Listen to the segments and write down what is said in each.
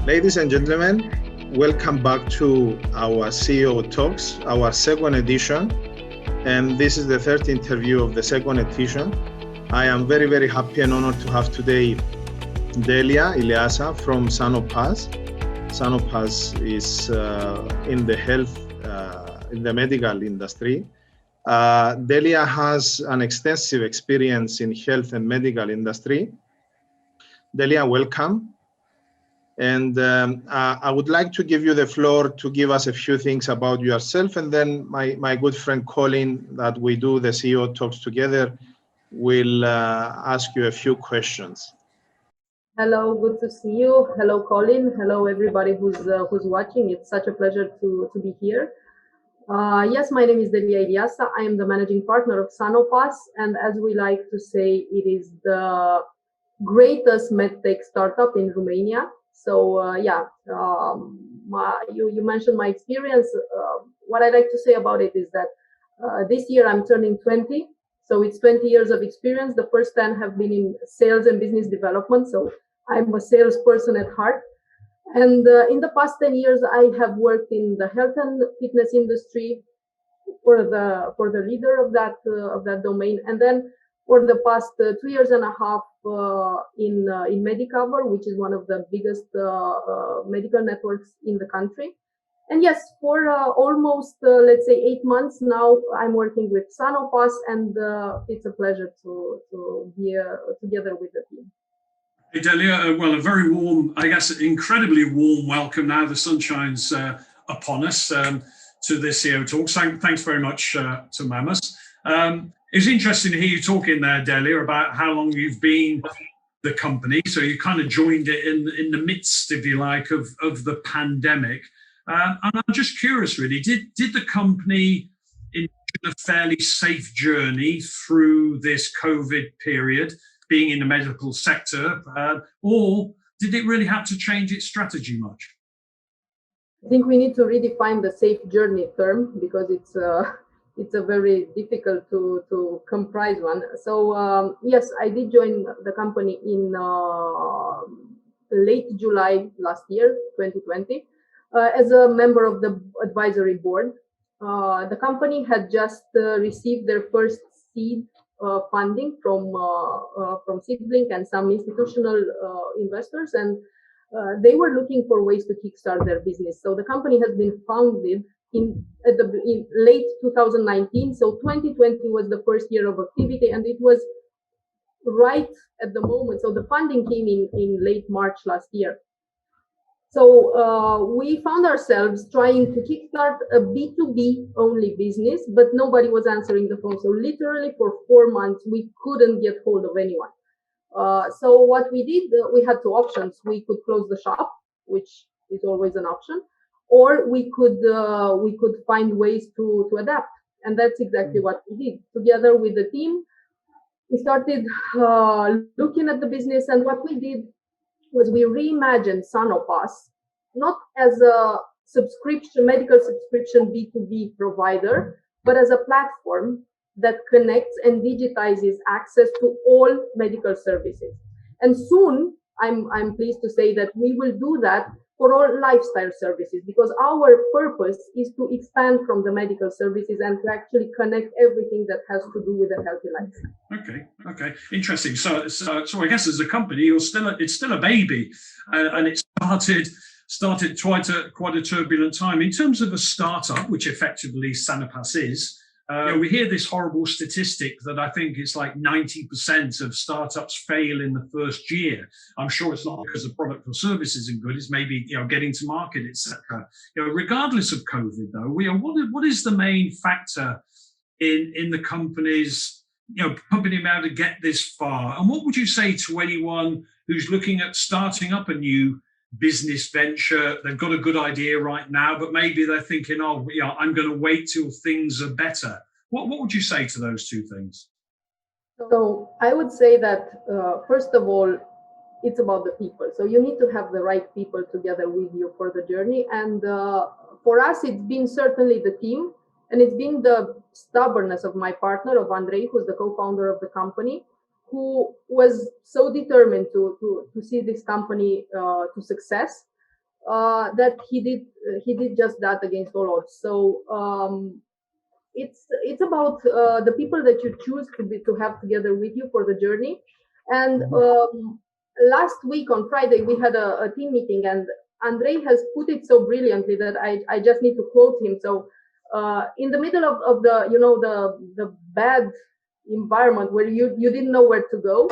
Ladies and gentlemen, welcome back to our CEO Talks, our second edition. And this is the third interview of the second edition. I am very, very happy and honored to have today Delia Iliasa from Sanopas. Sanopas is in the health, in the medical industry. Delia has an extensive experience in health and medical industry. Delia, welcome. And I would like to give you the floor to give us a few things about yourself, and then my good friend Colin, that we do the CEO Talks together, will ask you a few questions. Hello, good to see you. Hello, Colin. Hello, everybody who's watching. It's such a pleasure to be here. Yes, my name is Delia Iliasa. I am the managing partner of Sanopas, and as we like to say, it is the greatest medtech startup in Romania. So you mentioned my experience. What I like to say about it is that this year I'm turning 20, so it's 20 years of experience. The first 10 have been in sales and business development, so I'm a salesperson at heart. And in the past 10 years, I have worked in the health and fitness industry for the leader of that domain, and then for the past 2 years and a half in Medicover, which is one of the biggest medical networks in the country. And yes, for almost let's say 8 months now, I'm working with Sanopas, and it's a pleasure to be together with the team. Hey Delia, well, a very warm, I guess, incredibly warm welcome now. The sun shines upon us to this CEO Talks. Thanks very much to Mamas. It's interesting to hear you talking there, Delia, about how long you've been the company. So you kind of joined it in the midst, if you like, of the pandemic. And I'm just curious, really, did the company enjoy a fairly safe journey through this COVID period, being in the medical sector, or did it really have to change its strategy much? I think we need to redefine the safe journey term, because it's a very difficult to comprise one. So yes, I did join the company in late July last year, 2020, as a member of the advisory board. The company had just received their first seed funding from Seedlink and some institutional investors, and they were looking for ways to kickstart their business. So the company has been founded in late 2019. So 2020 was the first year of activity, and it was right at the moment. So the funding came in late March last year. So we found ourselves trying to kickstart a B2B only business, but nobody was answering the phone. So literally for 4 months, we couldn't get hold of anyone. So what we did, we had two options. We could close the shop, which is always an option, or we could find ways to adapt. And that's exactly what we did. Together with the team, we started looking at the business, and what we did was we reimagined Sanopas not as a medical subscription B2B provider, but as a platform that connects and digitizes access to all medical services. And soon, I'm pleased to say that we will do that for all lifestyle services, because our purpose is to expand from the medical services and to actually connect everything that has to do with a healthy life. Okay, interesting. So I guess as a company, it's still a baby, and it started quite a turbulent time in terms of a startup, which effectively Sanopas is. We hear this horrible statistic that I think it's like 90% of startups fail in the first year. I'm sure it's not because the product or service isn't good. It's maybe getting to market, etc. Regardless of COVID, though, what is the main factor in the company's company being able to get this far? And what would you say to anyone who's looking at starting up a new business venture? They've got a good idea right now, but maybe they're thinking, I'm going to wait till things are better. What would you say to those two things? So I would say that first of all, it's about the people. So you need to have the right people together with you for the journey. And for us, it's been certainly the team, and it's been the stubbornness of my partner, of Andrei, who's the co-founder of the company, who was so determined to see this company to success. that he did just that against all odds. So it's about the people that you choose to have together with you for the journey. And last week on Friday we had a team meeting, and Andrei has put it so brilliantly that I just need to quote him. So in the middle of the the bad environment where you didn't know where to go,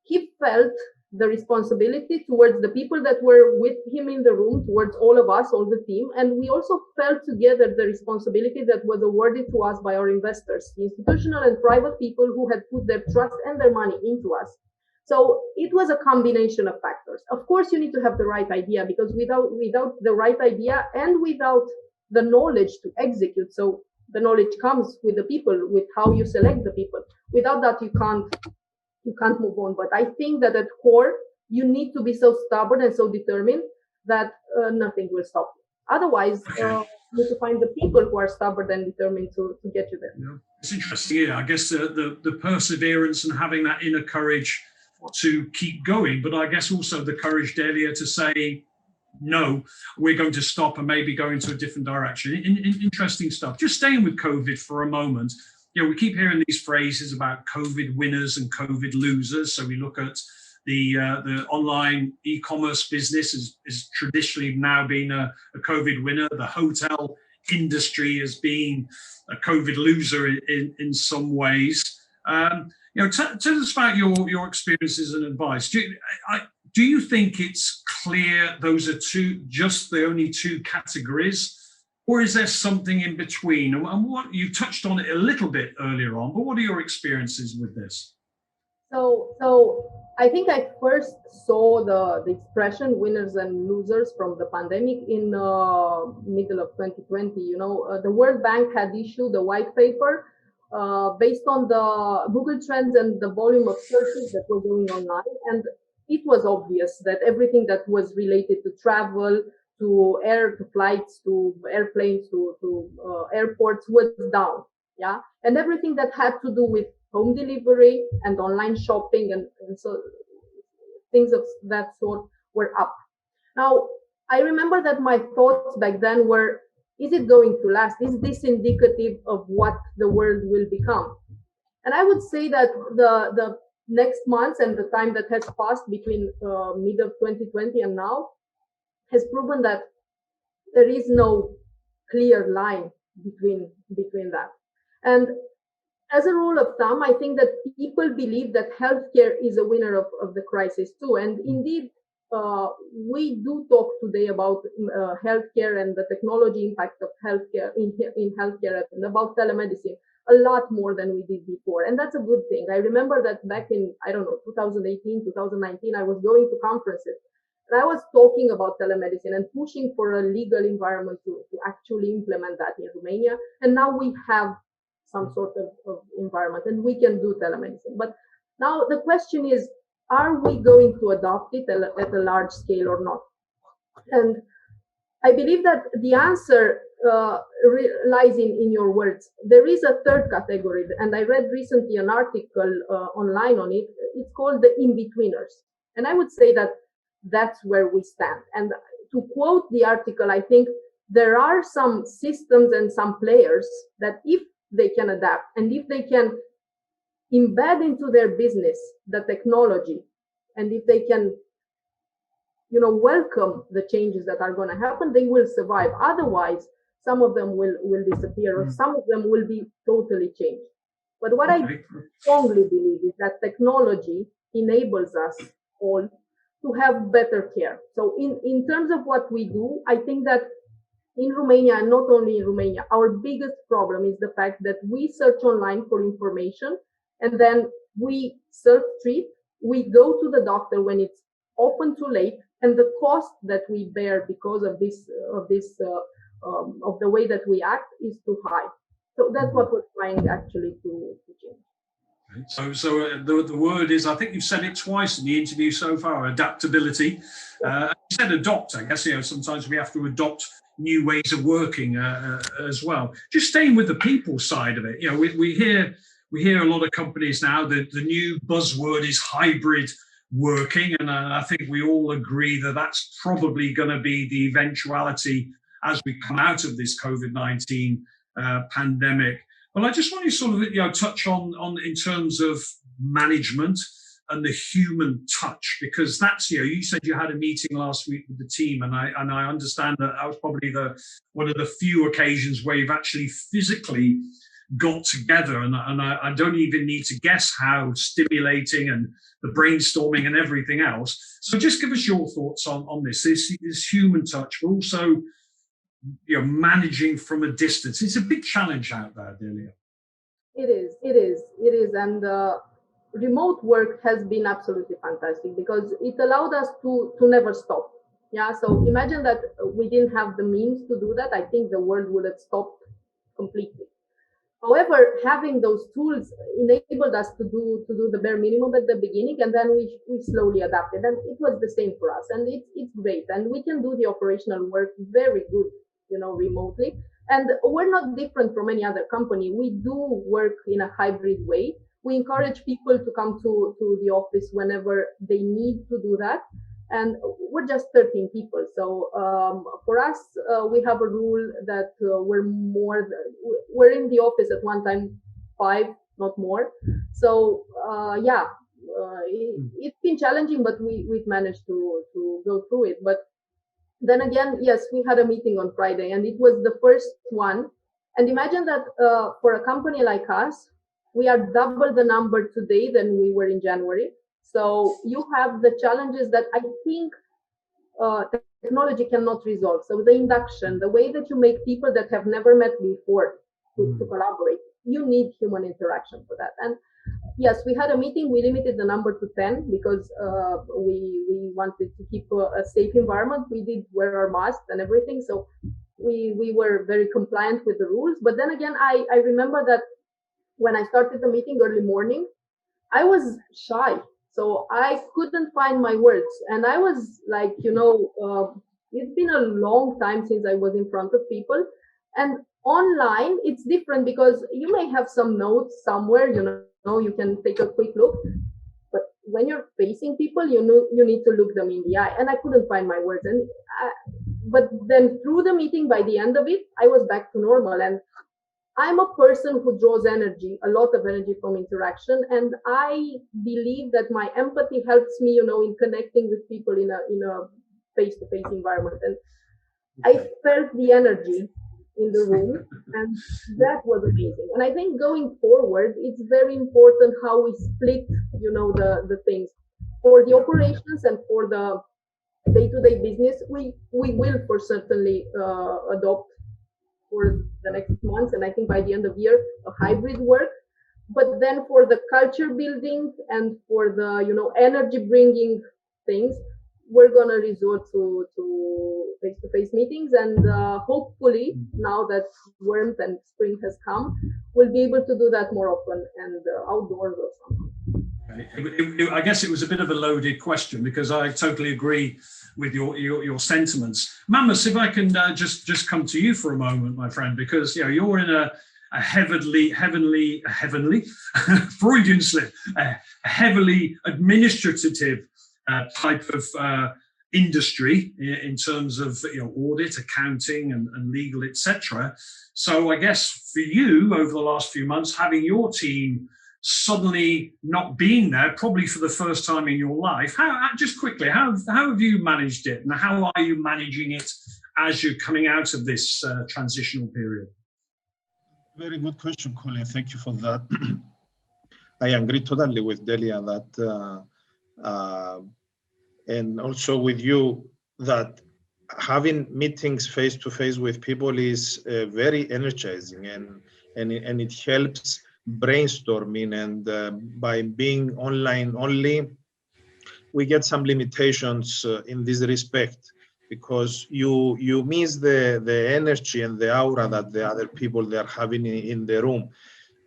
he felt the responsibility towards the people that were with him in the room, towards all of us, all the team. And we also felt together the responsibility that was awarded to us by our investors, the institutional and private people who had put their trust and their money into us. So it was a combination of factors. Of course, you need to have the right idea, because without the right idea and without the knowledge to execute, so the knowledge comes with the people, with how you select the people. Without that, you can't move on. But I think that at core, you need to be so stubborn and so determined that nothing will stop you. Otherwise, you need to find the people who are stubborn and determined to get you there. Yeah. It's interesting. Yeah, I guess the perseverance and having that inner courage to keep going, but I guess also the courage, Delia, to say, no, we're going to stop and maybe go into a different direction. Interesting stuff. Just staying with COVID for a moment. You know, we keep hearing these phrases about COVID winners and COVID losers. So we look at the online e-commerce business is traditionally now been a COVID winner. The hotel industry has been a COVID loser in some ways. You know, tell us about your experiences and advice. Do you think it's clear those are just the only two categories? Or is there something in between? And what you touched on it a little bit earlier on, but what are your experiences with this? So I think I first saw the expression winners and losers from the pandemic in middle of 2020. You know, the World Bank had issued a white paper based on the Google Trends and the volume of searches that were going online. And it was obvious that everything that was related to travel, to flights, to airplanes, to airports was down. Yeah. And everything that had to do with home delivery and online shopping and so things of that sort were up. Now, I remember that my thoughts back then were, is it going to last? Is this indicative of what the world will become? And I would say that the next months and the time that has passed between mid of 2020 and now has proven that there is no clear line between that. And as a rule of thumb, I think that people believe that healthcare is a winner of the crisis too. And indeed, we do talk today about healthcare and the technology impact of healthcare in healthcare and about telemedicine a lot more than we did before. And that's a good thing. I remember that back in, 2018, 2019, I was going to conferences and I was talking about telemedicine and pushing for a legal environment to actually implement that in Romania. And now we have some sort of environment and we can do telemedicine. But now the question is, are we going to adopt it at a large scale or not? And I believe that the answer lies in your words. There is a third category, and I read recently an article online on it. It's called the in-betweeners. And I would say that that's where we stand. And to quote the article, I think there are some systems and some players that if they can adapt and if they can embed into their business the technology, and if they can welcome the changes that are going to happen, they will survive. Otherwise, some of them will disappear, or some of them will be totally changed. But what I strongly believe is that technology enables us all to have better care. So in terms of what we do, I think that in Romania, and not only in Romania, our biggest problem is the fact that we search online for information and then we self-treat. We go to the doctor when it's often too late, and the cost that we bear because of the way that we act is too high. So that's what we're trying actually to change. So the word is, I think you've said it twice in the interview so far, adaptability. You said adopt. I guess sometimes we have to adopt new ways of working as well. Just staying with the people side of it, we hear a lot of companies now. The new buzzword is hybrid working. And I think we all agree that that's probably going to be the eventuality as we come out of this COVID-19 pandemic. Well, I just want to sort of touch on in terms of management and the human touch, because that's, you said you had a meeting last week with the team, and I understand that was probably one of the few occasions where you've actually physically got together, and I don't even need to guess how stimulating and the brainstorming and everything else. So just give us your thoughts on this human touch, but also managing from a distance. It's a big challenge out there, Delia. It is, and remote work has been absolutely fantastic because it allowed us to never stop. Yeah, so imagine that we didn't have the means to do that. I think the world would have stopped completely. However, having those tools enabled us to do the bare minimum at the beginning, and then we slowly adapted, and it was the same for us, and it's great, and we can do the operational work very good, remotely. And we're not different from any other company. We do work in a hybrid way. We encourage people to come to the office whenever they need to do that. And we're just 13 people. So for us, we have a rule that we're in the office at one time 5, not more. So it's been challenging, but we've managed to go through it. But then again, yes, we had a meeting on Friday, and it was the first one. And imagine that for a company like us, we are double the number today than we were in January. So you have the challenges that I think technology cannot resolve. So the induction, the way that you make people that have never met before to collaborate, you need human interaction for that. And yes, we had a meeting. We limited the number to 10 because we wanted to keep a safe environment. We did wear our masks and everything. So we were very compliant with the rules. But then again, I remember that when I started the meeting early morning, I was shy. So I couldn't find my words. And I was like, it's been a long time since I was in front of people. And online, it's different because you may have some notes somewhere, you can take a quick look. But when you're facing people, you need to look them in the eye. And I couldn't find my words. But then through the meeting, by the end of it, I was back to normal. And I'm a person who draws energy, a lot of energy from interaction, and I believe that my empathy helps me, in connecting with people in a face-to-face environment. And I felt the energy in the room, and that was amazing. And I think going forward, it's very important how we split, the things. For the operations and for the day-to-day business, we will for certainly adopt for the next months, and I think by the end of the year, a hybrid work. But then for the culture building and for the energy bringing things, we're gonna resort to face-to-face meetings, and hopefully now that warmth and spring has come, we'll be able to do that more often and outdoors or something. I guess it was a bit of a loaded question because I totally agree with your sentiments. Mamas, if I can just come to you for a moment, my friend, because you're in a heavenly Freudian slip, a heavily administrative type of industry in terms of audit, accounting, and legal, etc. So I guess for you over the last few months, having your team suddenly not being there, probably for the first time in your life, just quickly, how have you managed it, and how are you managing it as you're coming out of this transitional period? Very good question, Colin. Thank you for that. I agree totally with Delia that, and also with you, that having meetings face to face with people is very energizing, and it helps brainstorming. And by being online only, we get some limitations in this respect, because you miss the energy and the aura that the other people they are having in the room.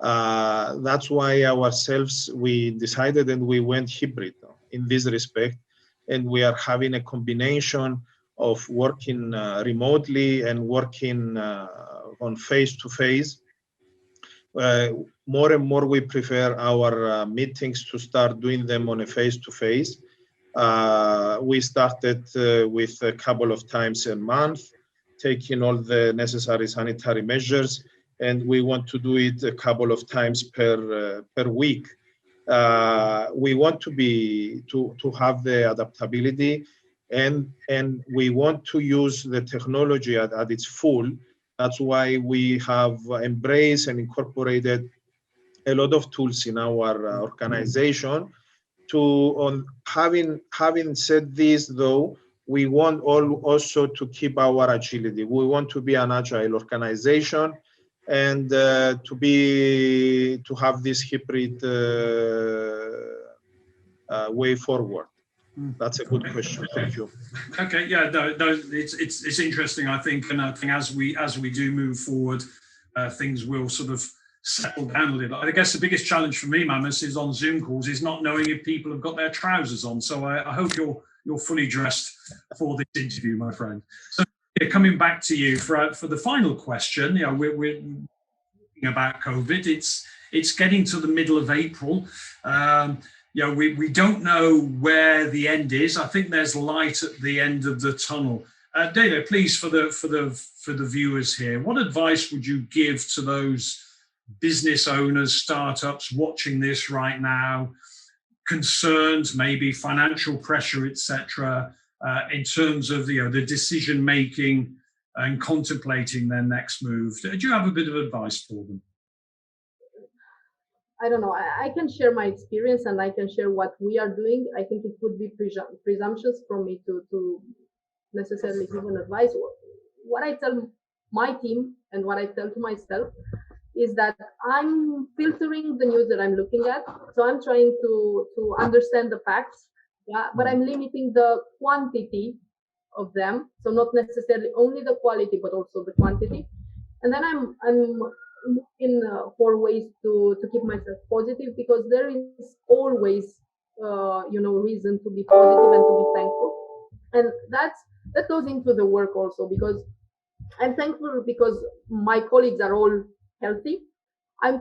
That's why ourselves we decided and we went hybrid in this respect, and we are having a combination of working remotely and working on face to face. More and more we prefer our meetings to start doing them on a face to face, We started with a couple of times a month, taking all the necessary sanitary measures, and we want to do it a couple of times per week. We want to have the adaptability, and we want to use the technology at its full. That's why we have embraced and incorporated a lot of tools in our organization. Having said this, though, we want also to keep our agility. We want to be an agile organization, and to have this hybrid way forward. That's a good question. Thank you. Okay, yeah, no, it's interesting. I think, and I think as we do move forward, things will sort of settle down a little. I guess the biggest challenge for me, Mamas, is on Zoom calls is not knowing if people have got their trousers on. So I hope you're fully dressed for this interview, my friend. So yeah, coming back to you for the final question, you know, we're talking about COVID. It's getting to the middle of April. You know, we don't know where the end is. I think there's light at the end of the tunnel. Delia, please, for the viewers here, what advice would you give to those business owners, startups watching this right now, concerns, maybe financial pressure, etc., in terms of the decision making and contemplating their next move? Do you have a bit of advice for them? I don't know. I can share my experience and I can share what we are doing. I think it would be presumptuous from me to necessarily give an advice. What I tell my team and what I tell to myself is that I'm filtering the news that I'm looking at. So I'm trying to understand the facts, yeah, but I'm limiting the quantity of them. So not necessarily only the quality, but also the quantity. And then I'm looking for ways to keep myself positive, because there is always reason to be positive and to be thankful. And that goes into the work also, because I'm thankful because my colleagues are all healthy. I'm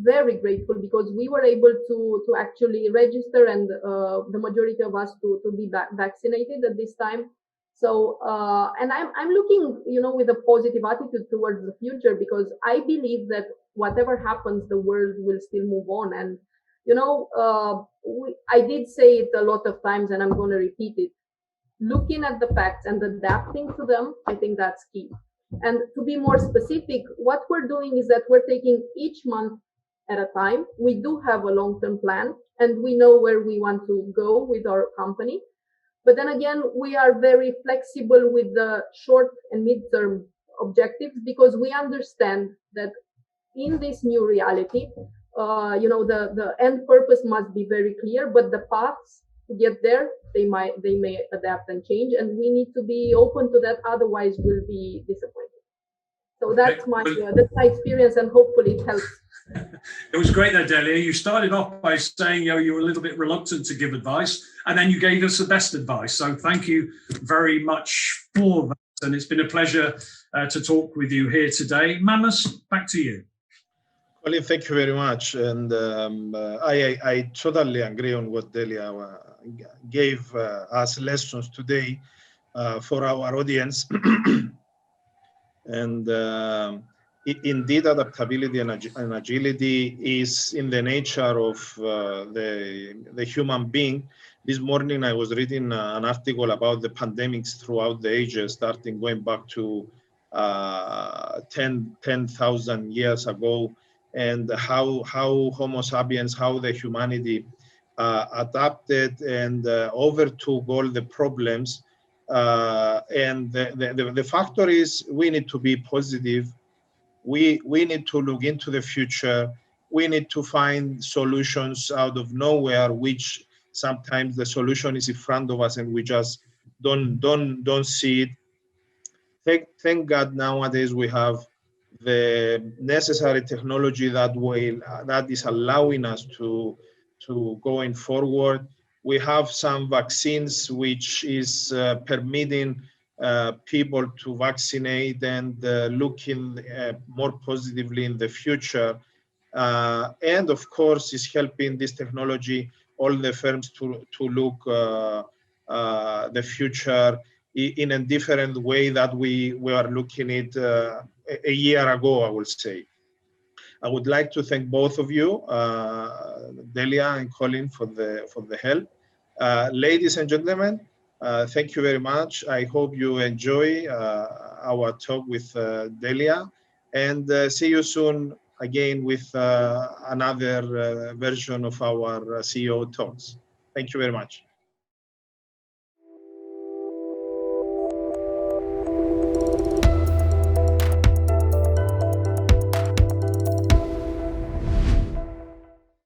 very grateful because we were able to actually register, and the majority of us to be vaccinated at this time. So and I'm looking, with a positive attitude towards the future, because I believe that whatever happens, the world will still move on. And I did say it a lot of times, and I'm going to repeat it. Looking at the facts and adapting to them, I think that's key. And to be more specific, what we're doing is that we're taking each month at a time. We do have a long-term plan, and we know where we want to go with our company. But then again, we are very flexible with the short and mid-term objectives, because we understand that in this new reality, the end purpose must be very clear, but the paths to get there, they may adapt and change, and we need to be open to that. Otherwise, we'll be disappointed. So that's my experience, and hopefully it helps. It was great there, Delia. You started off by saying you were a little bit reluctant to give advice, and then you gave us the best advice. So thank you very much for that, and it's been a pleasure to talk with you here today. Mamas, back to you. Colin, thank you very much, and I totally agree on what Delia gave us lessons today for our audience. And indeed, adaptability and agility is in the nature of the human being. This morning, I was reading an article about the pandemics throughout the ages, going back to 10,000 years ago, and how Homo sapiens, how the humanity adapted and overtook all the problems. And the factor is we need to be positive. We need to look into the future. We need to find solutions out of nowhere, which sometimes the solution is in front of us and we just don't see it. Thank God nowadays we have the necessary technology that is allowing us to going forward. We have some vaccines which is permitting people to vaccinate and looking more positively in the future. And of course, is helping this technology all the firms to look the future in a different way that we were looking at a year ago, I would say. I would like to thank both of you, Delia and Colin, for the help. Ladies and gentlemen, thank you very much. I hope you enjoy our talk with Delia, and see you soon again with another version of our CEO talks. Thank you very much.